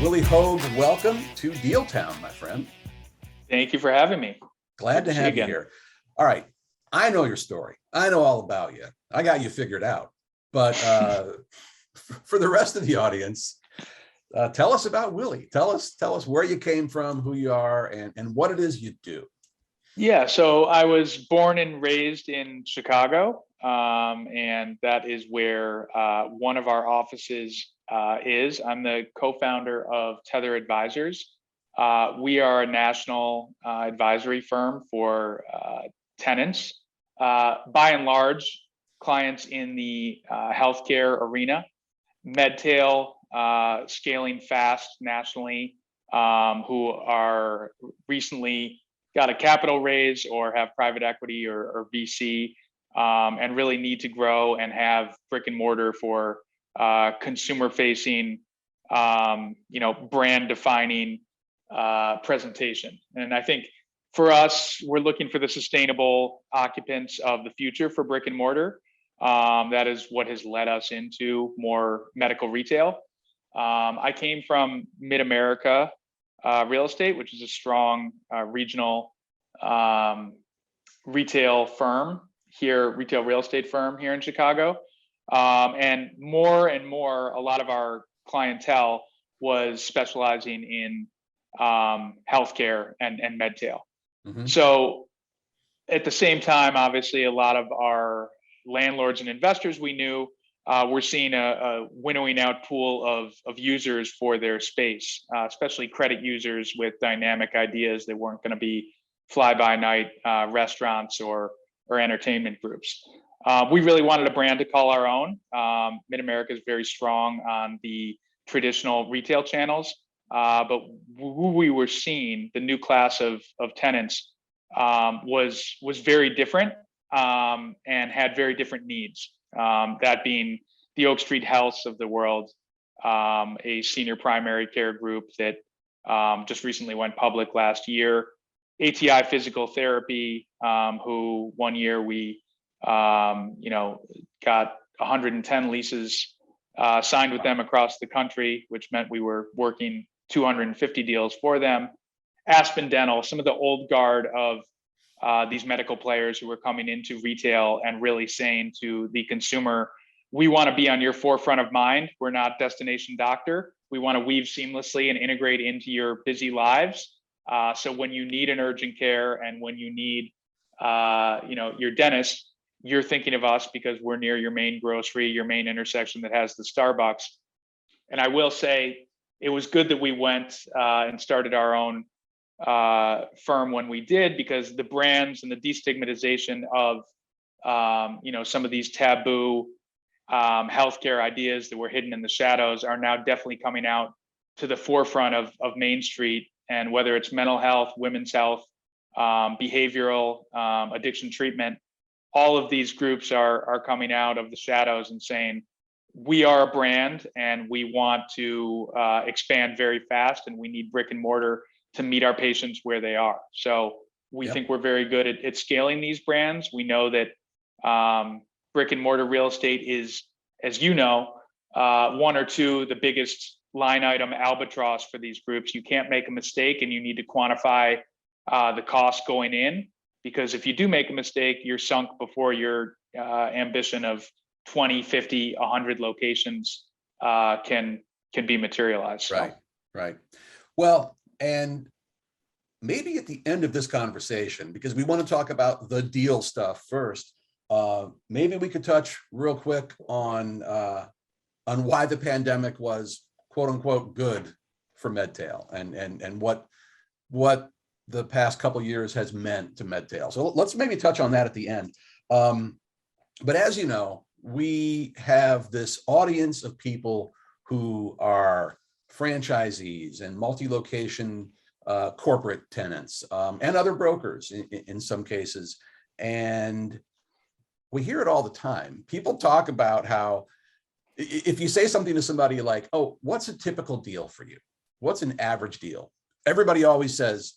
Willie Hoag, welcome to Deal Town, my friend. Thank you for having me. Glad to have you here. All right. I know your story. I know all about you. I got you figured out. But for the rest of the audience, tell us about Willie. Tell us where you came from, who you are, and what it is you do. Yeah, so I was born and raised in Chicago, and that is where one of our offices is. I'm the co-founder of Tether Advisors. We are a national advisory firm for tenants, by and large, clients in the healthcare arena, medtail, scaling fast nationally, who are recently got a capital raise or have private equity or VC, and really need to grow and have brick and mortar for consumer facing, brand defining presentation. And I think for us, we're looking for the sustainable occupants of the future for brick and mortar. That is what has led us into more medical retail. I came from Mid-America Real Estate, which is a strong regional retail real estate firm here in Chicago. And more, a lot of our clientele was specializing in healthcare and medtail. Mm-hmm. So at the same time, obviously, a lot of our landlords and investors we knew we're seeing a winnowing out pool of users for their space, especially credit users with dynamic ideas that weren't going to be fly-by-night restaurants or entertainment groups. We really wanted a brand to call our own. Mid-America is very strong on the traditional retail channels, but who we were seeing, the new class of tenants, was very different and had very different needs. That being the Oak Street Healths of the world, a senior primary care group that just recently went public last year. ATI Physical Therapy, who one year we got 110 leases signed with them across the country, which meant we were working 250 deals for them. Aspen Dental, some of the old guard of these medical players who were coming into retail and really saying to the consumer, we want to be on your forefront of mind. We're not destination doctor. We want to weave seamlessly and integrate into your busy lives. So when you need an urgent care and when you need, your dentist, you're thinking of us because we're near your main grocery, your main intersection that has the Starbucks. And I will say it was good that we went and started our own firm when we did, because the brands and the destigmatization of some of these taboo healthcare ideas that were hidden in the shadows are now definitely coming out to the forefront of Main Street. And whether it's mental health, women's health, behavioral addiction treatment, all of these groups are coming out of the shadows and saying, we are a brand and we want to expand very fast, and we need brick and mortar to meet our patients where they are. So we think we're very good at scaling these brands. We know that brick and mortar real estate is, as you know, one or two, the biggest line item albatross for these groups. You can't make a mistake, and you need to quantify the cost going in, because if you do make a mistake, you're sunk before your ambition of 20, 50, 100 locations can be materialized. So. Right. Well, and maybe at the end of this conversation, because we want to talk about the deal stuff first, maybe we could touch real quick on why the pandemic was quote unquote good for medtail and what the past couple of years has meant to medtail. So let's maybe touch on that at the end. But as you know, we have this audience of people who are franchisees and multi-location corporate tenants and other brokers in some cases. And we hear it all the time. People talk about how if you say something to somebody like, oh, what's a typical deal for you? What's an average deal? Everybody always says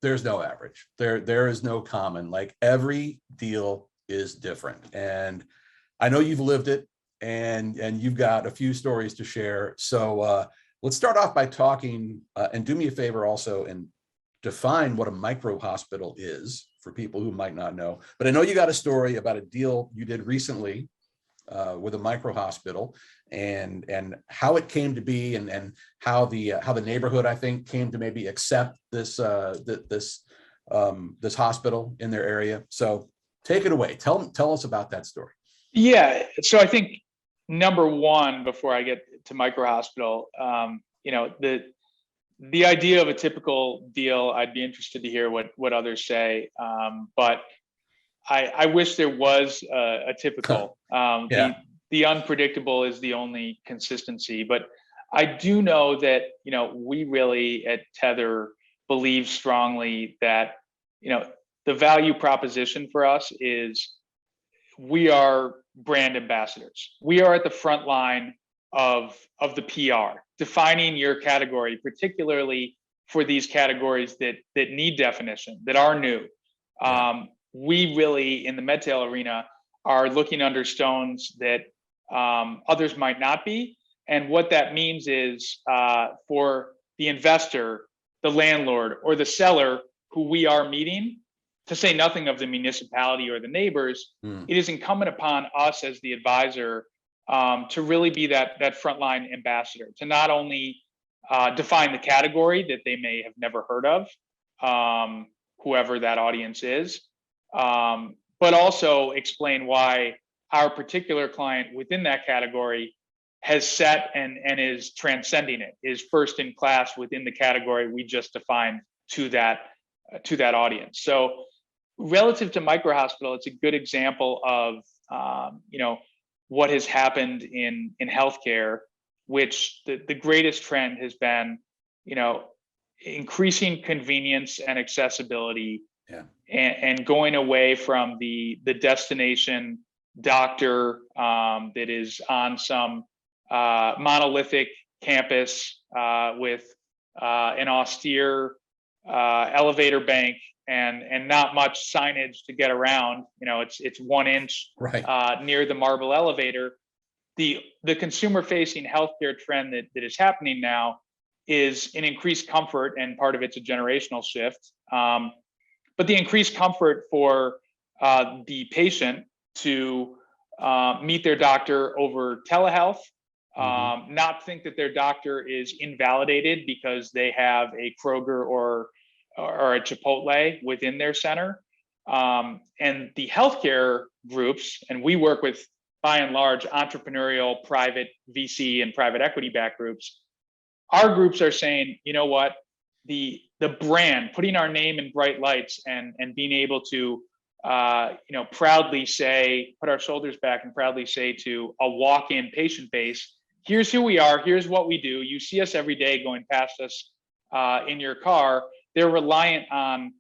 there's no average. There is no common. Like every deal is different. And I know you've lived it and you've got a few stories to share. So let's start off by talking, and do me a favor also and define what a micro hospital is for people who might not know. But I know you got a story about a deal you did recently with a micro hospital, and how it came to be, and how the neighborhood, I think, came to maybe accept this this hospital in their area. So take it away. Tell us about that story. Yeah. So I think number one, before I get to micro hospital, the idea of a typical deal, I'd be interested to hear what others say. But I wish there was a typical. Yeah. The unpredictable is the only consistency. But I do know that we really at Tether believe strongly that the value proposition for us is we are brand ambassadors. We are at the front line of the PR, defining your category, particularly for these categories that need definition, that are new. Yeah. We really, in the medtail arena, are looking under stones that others might not be. And what that means is for the investor, the landlord, or the seller who we are meeting, to say nothing of the municipality or the neighbors, it is incumbent upon us as the advisor to really be that frontline ambassador, to not only define the category that they may have never heard of, whoever that audience is, but also explain why our particular client within that category has set and is transcending it, is first in class within the category we just defined to that audience. So relative to micro hospital, it's a good example of what has happened in healthcare, which the greatest trend has been increasing convenience and accessibility, and going away from the destination doctor that is on some monolithic campus with an austere elevator bank and not much signage to get around. It's 1 inch Right. near the marble elevator. The consumer facing healthcare trend that is happening now is an increased comfort, and part of it's a generational shift. But the increased comfort for the patient to meet their doctor over telehealth, not think that their doctor is invalidated because they have a Kroger or a Chipotle within their center. And the healthcare groups, and we work with, by and large, entrepreneurial, private VC and private equity backed groups. Our groups are saying, you know what, the brand, putting our name in bright lights and being able to proudly say, put our shoulders back and proudly say to a walk-in patient base, here's who we are, here's what we do. You see us every day going past us in your car. They're reliant on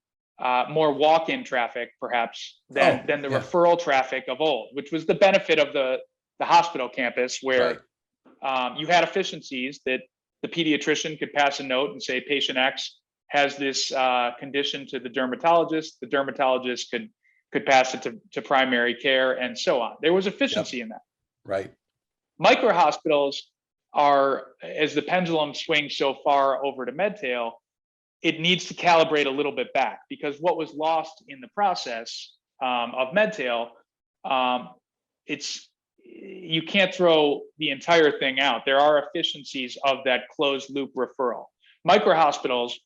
more walk-in traffic, perhaps, than the referral traffic of old, which was the benefit of the hospital campus, where you had efficiencies that the pediatrician could pass a note and say, patient X has this condition to the dermatologist. The dermatologist could pass it to primary care, and so on. There was efficiency in that. Right. Micro hospitals are, as the pendulum swings so far over to medtail, it needs to calibrate a little bit back, because what was lost in the process of medtail, you can't throw the entire thing out. There are efficiencies of that closed loop referral. Micro hospitals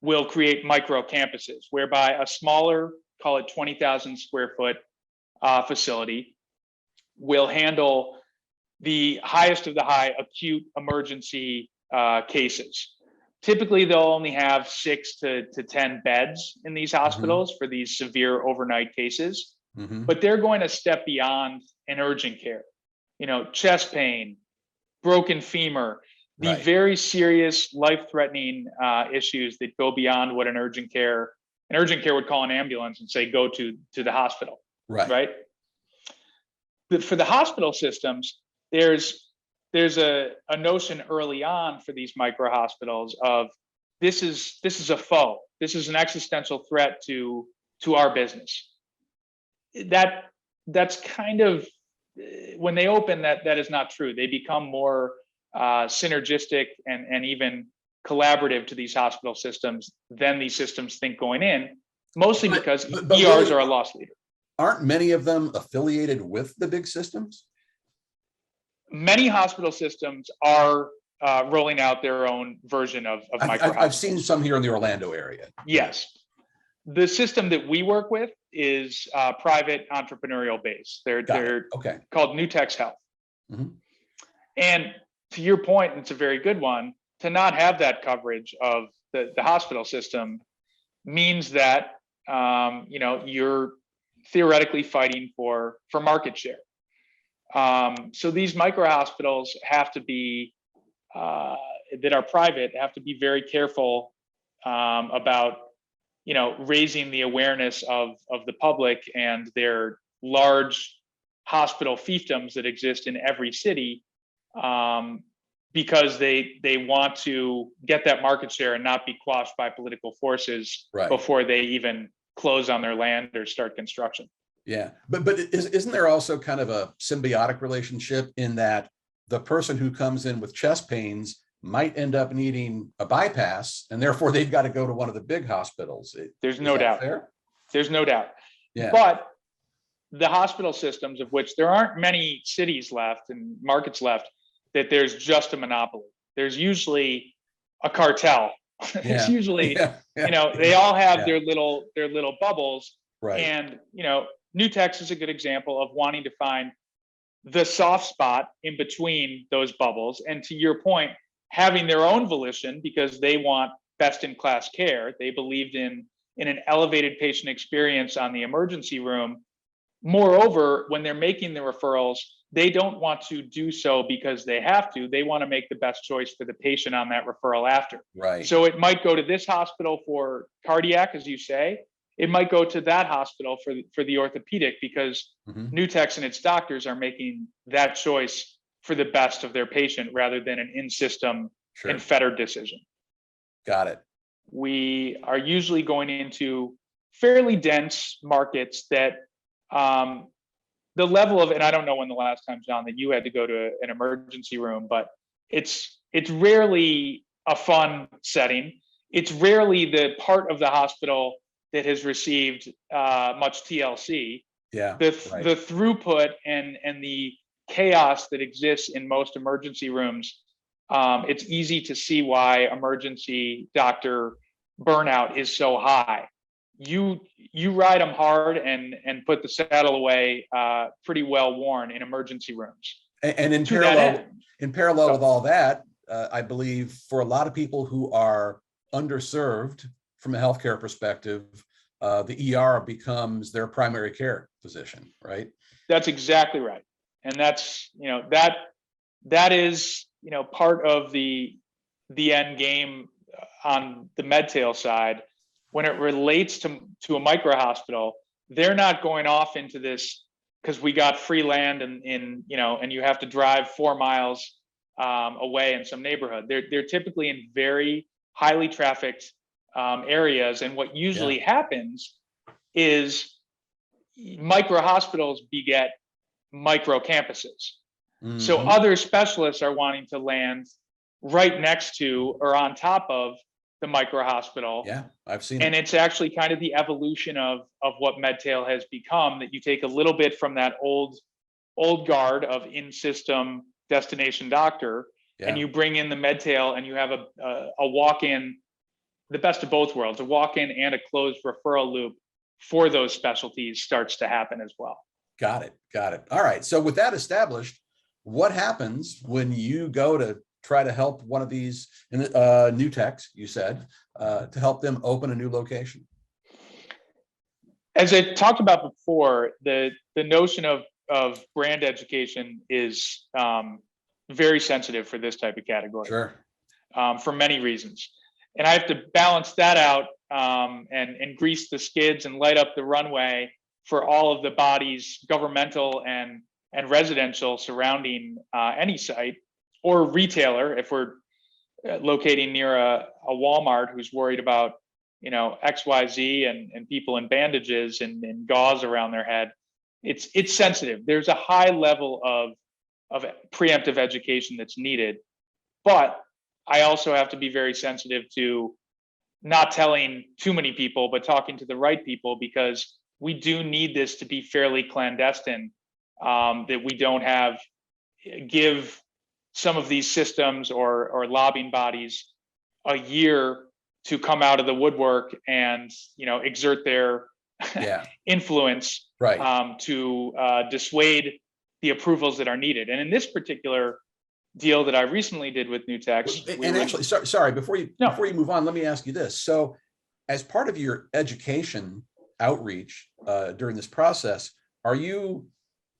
will create micro campuses, whereby a smaller, call it 20,000 square foot facility, will handle the highest of the high acute emergency cases. Typically, they'll only have 6 to 10 beds in these hospitals for these severe overnight cases, but they're going to step beyond an urgent care. Chest pain, broken femur, the very serious life-threatening issues that go beyond what an urgent care would call an ambulance and say, go to the hospital, right? But for the hospital systems, there's a notion early on for these micro hospitals of this is a foe. This is an existential threat to our business. That's kind of, when they open, that is not true. They become more synergistic and even collaborative to these hospital systems than these systems think going in, mostly because but ERs really, are a loss leader. Aren't many of them affiliated with the big systems? Many hospital systems are rolling out their own version of micro I've seen some here in the Orlando area. Yes. The system that we work with is private entrepreneurial based. They're Okay. called Nutex Health. Mhm. And to your point, and it's a very good one, to not have that coverage of the hospital system means that you're theoretically fighting for market share. So these micro hospitals have to be that are private have to be very careful about raising the awareness of the public and their large hospital fiefdoms that exist in every city, because they want to get that market share and not be quashed by political forces before they even close on their land or start construction. Yeah, but isn't there also kind of a symbiotic relationship in that the person who comes in with chest pains might end up needing a bypass, and therefore they've got to go to one of the big hospitals? There's no doubt. Fair? There's no doubt. Yeah. But the hospital systems, of which there aren't many cities left and markets left, that there's just a monopoly. There's usually a cartel. It's usually, they all have their little bubbles. Right. And, Nutex is a good example of wanting to find the soft spot in between those bubbles. And to your point, having their own volition because they want best in class care. They believed in an elevated patient experience on the emergency room. Moreover, when they're making the referrals, they don't want to do so because they have to. They want to make the best choice for the patient on that referral after. Right. So it might go to this hospital for cardiac, as you say. It might go to that hospital for the orthopedic because Nutex and its doctors are making that choice for the best of their patient rather than an in-system and fettered decision. Got it. We are usually going into fairly dense markets that the level of, and I don't know when the last time, John, that you had to go to an emergency room, but it's rarely a fun setting. It's rarely the part of the hospital that has received much TLC. Yeah. The throughput and the chaos that exists in most emergency rooms, it's easy to see why emergency doctor burnout is so high. You ride them hard and put the saddle away pretty well worn in emergency rooms. And in parallel with all that, I believe for a lot of people who are underserved from a healthcare perspective, the ER becomes their primary care physician, right? That's exactly right. And that's, that is, part of the end game on the MedTail side. When it relates to a micro hospital, they're not going off into this because we got free land and you have to drive 4 miles away in some neighborhood. They're typically in very highly trafficked areas. And what usually happens is micro hospitals beget micro campuses. So other specialists are wanting to land right next to or on top of the micro hospital. Yeah, I've seen and it's actually kind of the evolution of what MedTail has become, that you take a little bit from that old guard of in-system destination doctor, and you bring in the MedTail and you have a walk-in, the best of both worlds, a walk-in and a closed referral loop for those specialties starts to happen as well. Got it. All right. So with that established, what happens when you go to try to help one of these Nutex, you said, to help them open a new location? As I talked about before, the notion of brand education is very sensitive for this type of category. Sure. For many reasons. And I have to balance that out and grease the skids and light up the runway for all of the bodies, governmental and residential, surrounding any site or retailer. If we're locating near a Walmart who's worried about XYZ and people in bandages and gauze around their head, it's sensitive. There's a high level of preemptive education that's needed. But I also have to be very sensitive to not telling too many people, but talking to the right people, because we do need this to be fairly clandestine, that we don't give some of these systems or lobbying bodies a year to come out of the woodwork and, exert their Yeah. influence, Right. to dissuade the approvals that are needed. And in this particular deal that I recently did with Nutex, we And were actually, sorry, before you no, move on, let me ask you this. So as part of your education outreach during this process, are you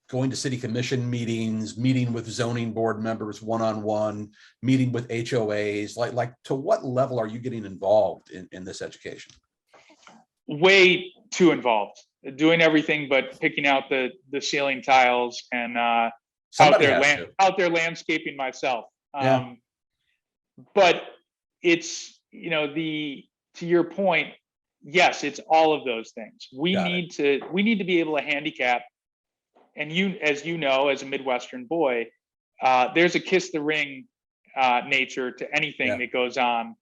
going to city commission meetings, meeting with zoning board members one-on-one, meeting with HOAs? Like to what level are you getting involved in this education? way too involved, doing everything but picking out the ceiling tiles and Somebody has to. out there landscaping myself. Yeah. But it's, to your point, yes, it's all of those things. We Got it. need to be able to handicap. And as a Midwestern boy, there's a kiss the ring nature to anything Yeah. that goes on.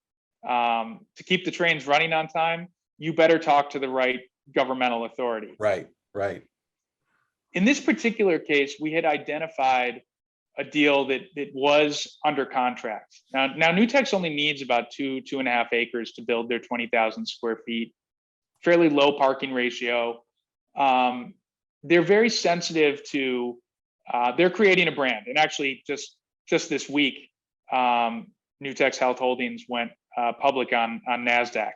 To keep the trains running on time, you better talk to the right governmental authority. Right. Right. In this particular case, we had identified a deal that was under contract. Now Nutex only needs about 2.5 acres to build their 20,000 square feet, fairly low parking ratio. They're very sensitive to, they're creating a brand. And actually just this week, Nutex Health Holdings went public on NASDAQ.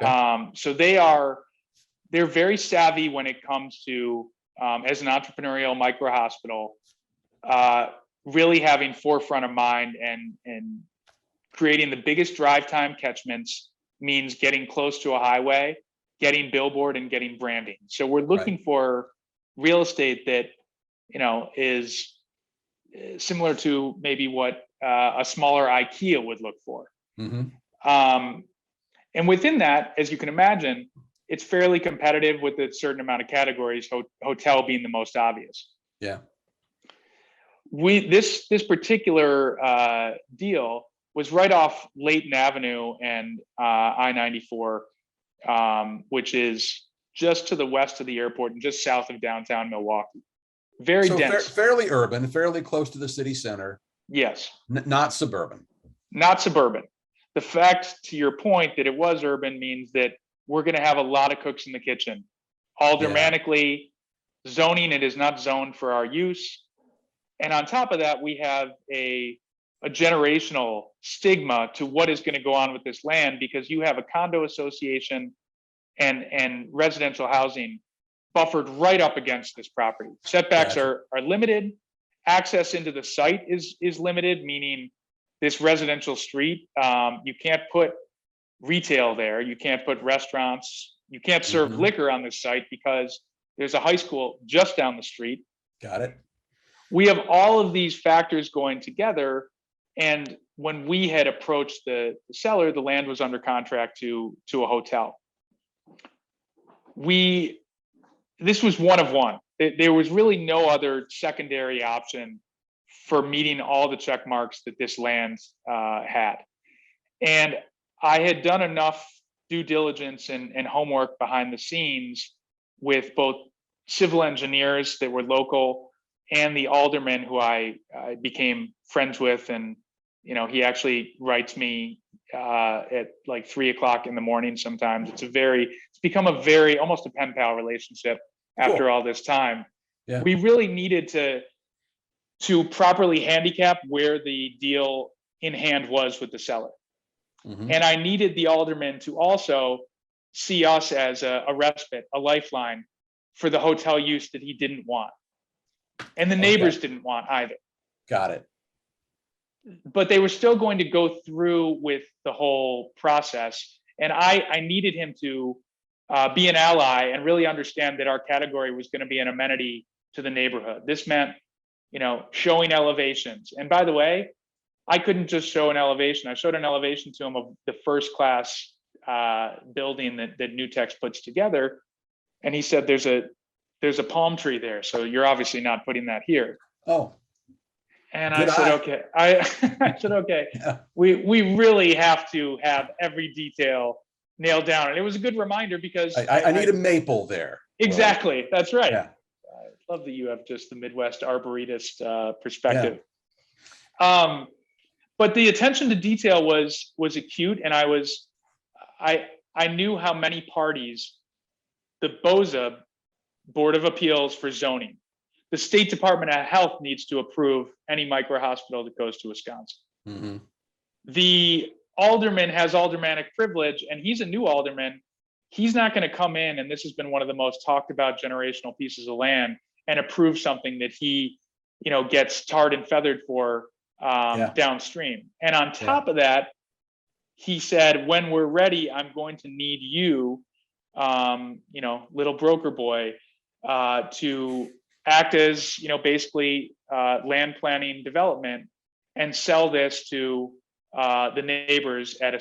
Okay. So they're very savvy when it comes to, as an entrepreneurial micro hospital, really having forefront of mind and creating the biggest drive time catchments means getting close to a highway, getting billboard, and getting branding. So we're looking for real estate that, is similar to maybe what a smaller IKEA would look for. Mm-hmm. And within that, as you can imagine, it's fairly competitive with a certain amount of categories, hotel being the most obvious. Yeah. This particular deal was right off Layton Avenue and I-94, which is just to the west of the airport and just south of downtown Milwaukee. Very dense. Fairly urban, fairly close to the city center. Yes. Not suburban. Not suburban. The fact, to your point, that it was urban means that we're going to have a lot of cooks in the kitchen. Aldermanically, zoning, it is not zoned for our use. And on top of that, we have a generational stigma to what is going to go on with this land, because you have a condo association and residential housing buffered right up against this property. Setbacks are limited. Access into the site is limited, meaning this residential street, you can't put retail there. You can't put restaurants. You can't serve liquor on this site because there's a high school just down the street. Got it. We have all of these factors going together. And when we had approached the seller, the land was under contract to a hotel. This was one of one. There was really no other secondary option for meeting all the check marks that this land had. And I had done enough due diligence and homework behind the scenes with both civil engineers that were local and the alderman who I became friends with. And, he actually writes me at like 3 o'clock in the morning sometimes. It's become almost a pen pal relationship after all this time. Yeah. We really needed to properly handicap where the deal in hand was with the seller. And I needed the alderman to also see us as a respite, a lifeline for the hotel use that he didn't want. And the neighbors didn't want either. Got it. But they were still going to go through with the whole process. And I needed him to be an ally and really understand that our category was going to be an amenity to the neighborhood. This meant, showing elevations. And by the way, I couldn't just show an elevation. I showed an elevation to him of the first class building that Nutex puts together. And he said, there's a palm tree there. So you're obviously not putting that here. Oh. And I Good said, eye. okay. I said, okay, Yeah. we really have to have every detail nailed down. And it was a good reminder because I need a maple there. exactly, that's right. Yeah. I love that you have just the Midwest arborist Yeah. perspective. But the attention to detail was acute, and I knew how many parties the BOZA, Board of Appeals for Zoning, the State Department of Health needs to approve any micro hospital that goes to Wisconsin. Mm-hmm. The alderman has aldermanic privilege, and he's a new alderman. He's not going to come in, and this has been one of the most talked about generational pieces of land, and approve something that he, gets tarred and feathered for downstream. And on top of that, he said, when we're ready, I'm going to need you, little broker boy, to act as, basically land planning development and sell this to the neighbors at a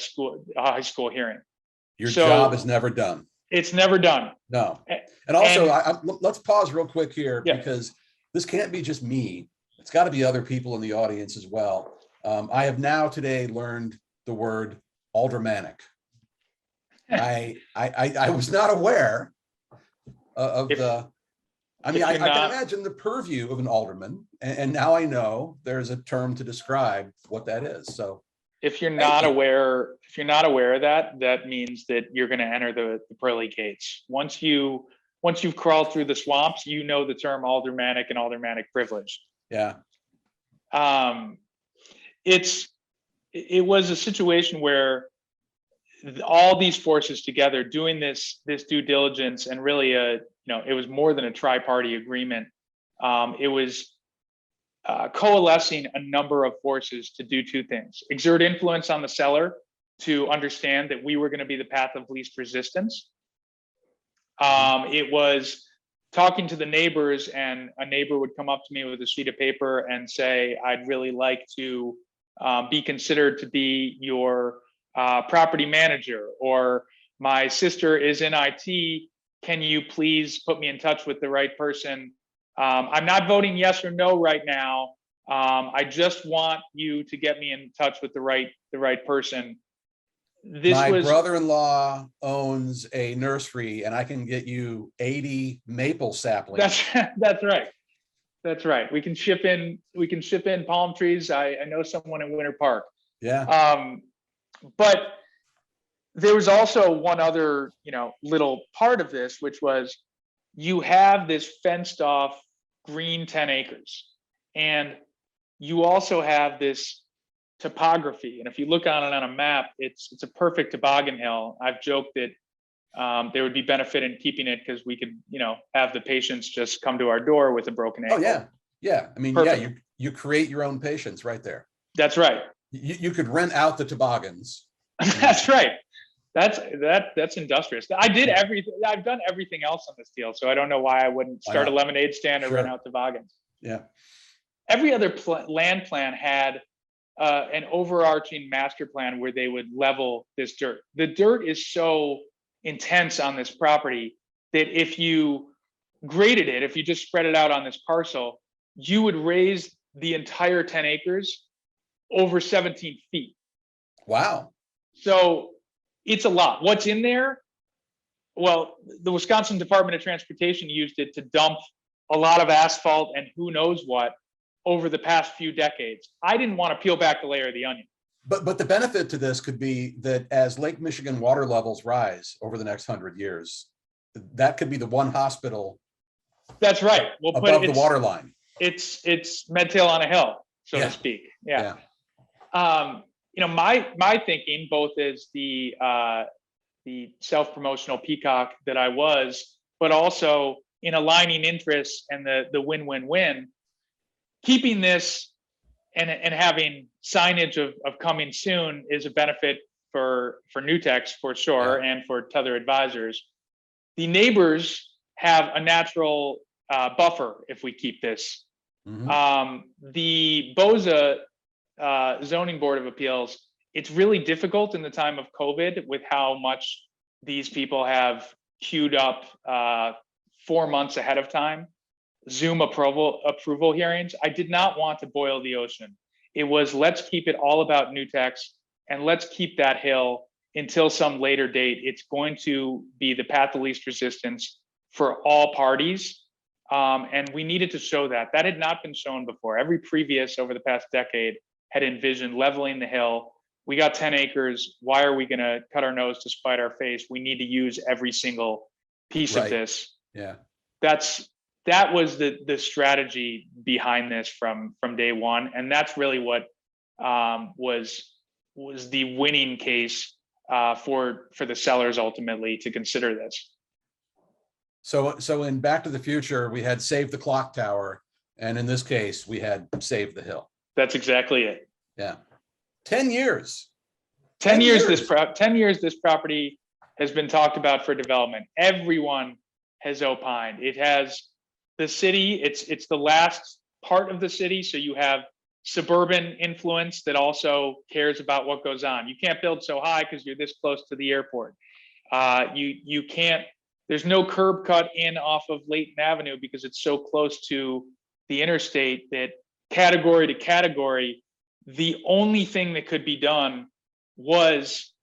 high school hearing. Your job is never done. It's never done. No. And also, let's pause real quick here, because this can't be just me. It's got to be other people in the audience as well. I have now today learned the word aldermanic. I was not aware of I can imagine the purview of an alderman, and now I know there's a term to describe what that is. So if you're not aware of that, that means that you're going to enter the pearly gates. Once you've crawled through the swamps, you know the term aldermanic and aldermanic privilege. Yeah. It was a situation where all these forces together doing this due diligence, and really it was more than a tri-party agreement. It was coalescing a number of forces to do two things: exert influence on the seller to understand that we were going to be the path of least resistance. It was talking to the neighbors, and a neighbor would come up to me with a sheet of paper and say, I'd really like to be considered to be your property manager, or my sister is in IT. Can you please put me in touch with the right person? I'm not voting yes or no right now. I just want you to get me in touch with the right person. My brother-in-law owns a nursery, and I can get you 80 maple saplings. That's right. That's right. We can ship in palm trees. I know someone in Winter Park. Yeah. But there was also one other, little part of this, which was you have this fenced off green 10 acres, and you also have this topography. And if you look on it on a map, it's a perfect toboggan hill. I've joked that there would be benefit in keeping it, because we could, have the patients just come to our door with a broken ankle. Oh yeah. Yeah. I mean, perfect. You create your own patients right there. That's right. You could rent out the toboggans. That's right. That's industrious. I've done everything else on this deal, so I don't know why I wouldn't start a lemonade stand or rent out toboggans. Yeah. Every other land plan had an overarching master plan where they would level this dirt. The dirt is so intense on this property that if you graded it, if you just spread it out on this parcel, you would raise the entire 10 acres over 17 feet. Wow. So it's a lot. What's in there? Well, the Wisconsin Department of Transportation used it to dump a lot of asphalt and who knows what over the past few decades. I didn't want to peel back the layer of the onion. But the benefit to this could be that as Lake Michigan water levels rise over the next 100 years, that could be the one hospital. That's right. We'll above the water line. It's Medtail on a hill, so to speak. Yeah. My thinking, both as the self-promotional peacock that I was, but also in aligning interests and the win-win-win, keeping this and having signage of coming soon is a benefit for Nutex for sure, and for Tether Advisors. The neighbors have a natural buffer if we keep this. Mm-hmm. The BOZA Zoning Board of Appeals, it's really difficult in the time of COVID with how much these people have queued up 4 months ahead of time. Zoom approval hearings. I did not want to boil the ocean. It was, let's keep it all about Nutex, and let's keep that hill until some later date. It's going to be the path of least resistance for all parties. And we needed to show that. That had not been shown before. Every previous over the past decade had envisioned leveling the hill. We got 10 acres. Why are we going to cut our nose to spite our face? We need to use every single piece of this. Yeah. That was the strategy behind this from day one. And that's really what was the winning case for the sellers ultimately to consider this. So in Back to the Future, we had Save the Clock Tower, and in this case, we had Save the Hill. That's exactly it. Yeah. 10 years. 10 years. 10 years this property has been talked about for development. Everyone has opined. It has the city. It's the last part of the city. So you have suburban influence that also cares about what goes on. You can't build so high because you're this close to the airport. You can't. There's no curb cut in off of Layton Avenue because it's so close to the interstate that category to category, the only thing that could be done was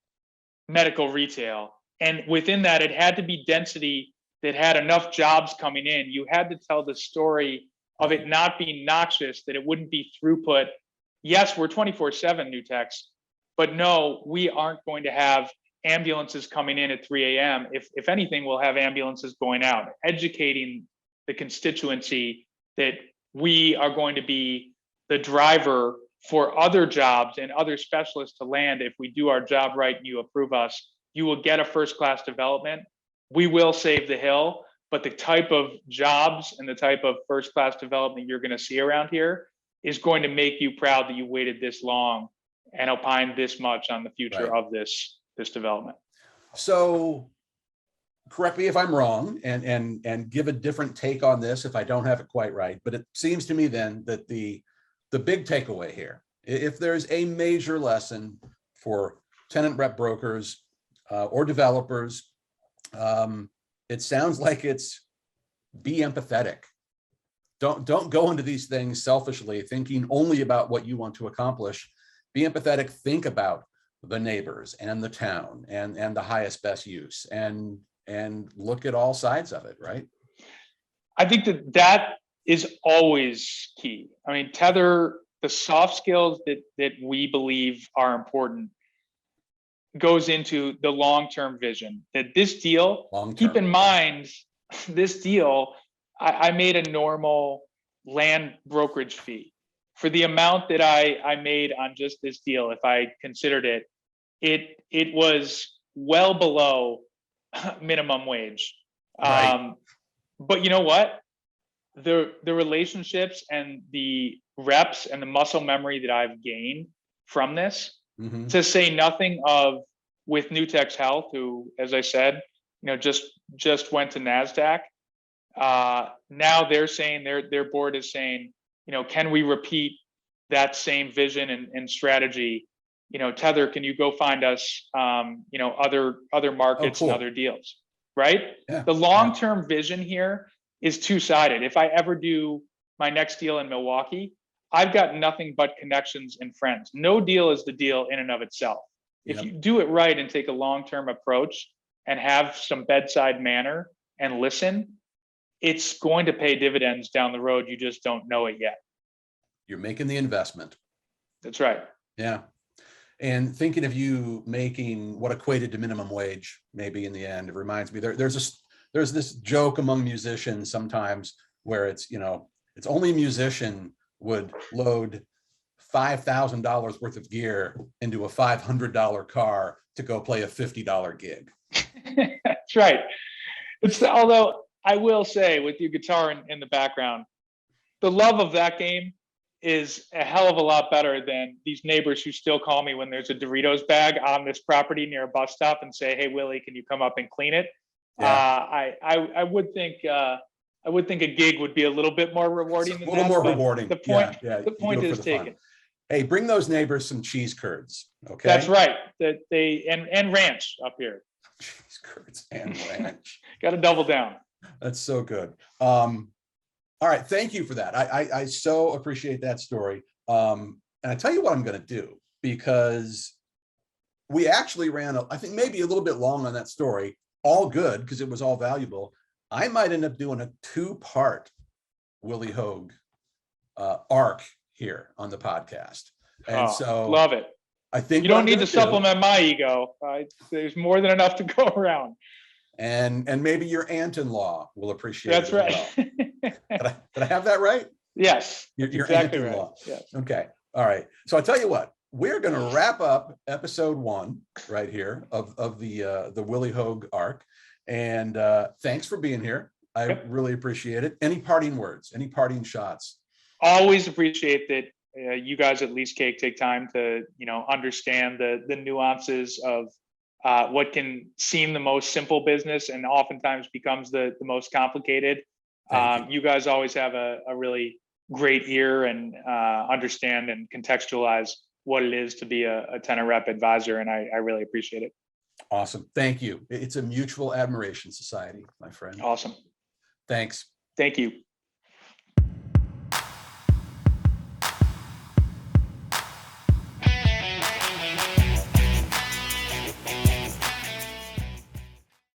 medical retail. And within that, it had to be density that had enough jobs coming in. You had to tell the story of it not being noxious, that it wouldn't be throughput. Yes, we're 24/7 Nutex, but no, we aren't going to have ambulances coming in at 3 a.m. If anything, we'll have ambulances going out, educating the constituency that we are going to be the driver for other jobs and other specialists to land. If we do our job right and you approve us, you will get a first-class development. We will save the hill, but the type of jobs and the type of first-class development you're going to see around here is going to make you proud that you waited this long and opined this much on the future of this development. So correct me if I'm wrong, and give a different take on this if I don't have it quite right, but it seems to me then that the big takeaway here, if there's a major lesson for tenant rep brokers or developers, it sounds like it's be empathetic. Don't go into these things selfishly, thinking only about what you want to accomplish. Be empathetic, think about the neighbors and the town and the highest best use, and look at all sides of it, right? I think that is always key. I mean, Tether, the soft skills that we believe are important goes into the long-term vision. That this deal, keep in mind, this deal, I made a normal land brokerage fee. For the amount that I made on just this deal, if I considered it, it was well below minimum wage. Right. But you know what? The relationships and the reps and the muscle memory that I've gained from this, to say nothing of with Nutex Health, who, as I said, just went to NASDAQ. Now they're saying their board is saying, can we repeat that same vision and strategy? Tether, can you go find us, other markets and other deals, right? Yeah. The long-term vision here is two-sided. If I ever do my next deal in Milwaukee, I've got nothing but connections and friends. No deal is the deal in and of itself. If you do it right and take a long-term approach and have some bedside manner and listen, it's going to pay dividends down the road. You just don't know it yet. You're making the investment. That's right. Yeah. And thinking of you making what equated to minimum wage, maybe in the end, it reminds me there's this joke among musicians sometimes where it's only a musician would load $5,000 worth of gear into a $500 car to go play a $50 gig. That's right. Although I will say, with your guitar in the background, the love of that game is a hell of a lot better than these neighbors who still call me when there's a Doritos bag on this property near a bus stop and say, "Hey, Willie, can you come up and clean it?" Yeah. I would think a gig would be a little bit more rewarding. It's a little more rewarding. The point is taken. Fun. Hey, bring those neighbors some cheese curds. Okay. That's right. That and ranch up here. Cheese curds and ranch. Got to double down. That's so good. All right. Thank you for that. I so appreciate that story. And I tell you what I'm going to do, because we actually ran, I think maybe a little bit long on that story, all good because it was all valuable. I might end up doing a 2-part Willie Hoag arc here on the podcast. And Oh, so love it. I think You what don't I'm need going to to do, supplement my ego. There's more than enough to go around. and maybe your aunt-in-law will appreciate it That's as right. well. Did I have that right? Yes, that's Your exactly right. aunt-in-law. Yes. Okay. All right. So I tell you what, we're going to wrap up episode 1 right here of the Willie Hoag arc. And thanks for being here. I Yep. really appreciate it. Any parting words, any parting shots? Always appreciate that you guys at Leasecake take time to, understand the nuances of what can seem the most simple business and oftentimes becomes the most complicated. You guys always have a really great ear and understand and contextualize what it is to be a tenant rep advisor. And I really appreciate it. Awesome. Thank you. It's a mutual admiration society, my friend. Awesome. Thanks. Thank you.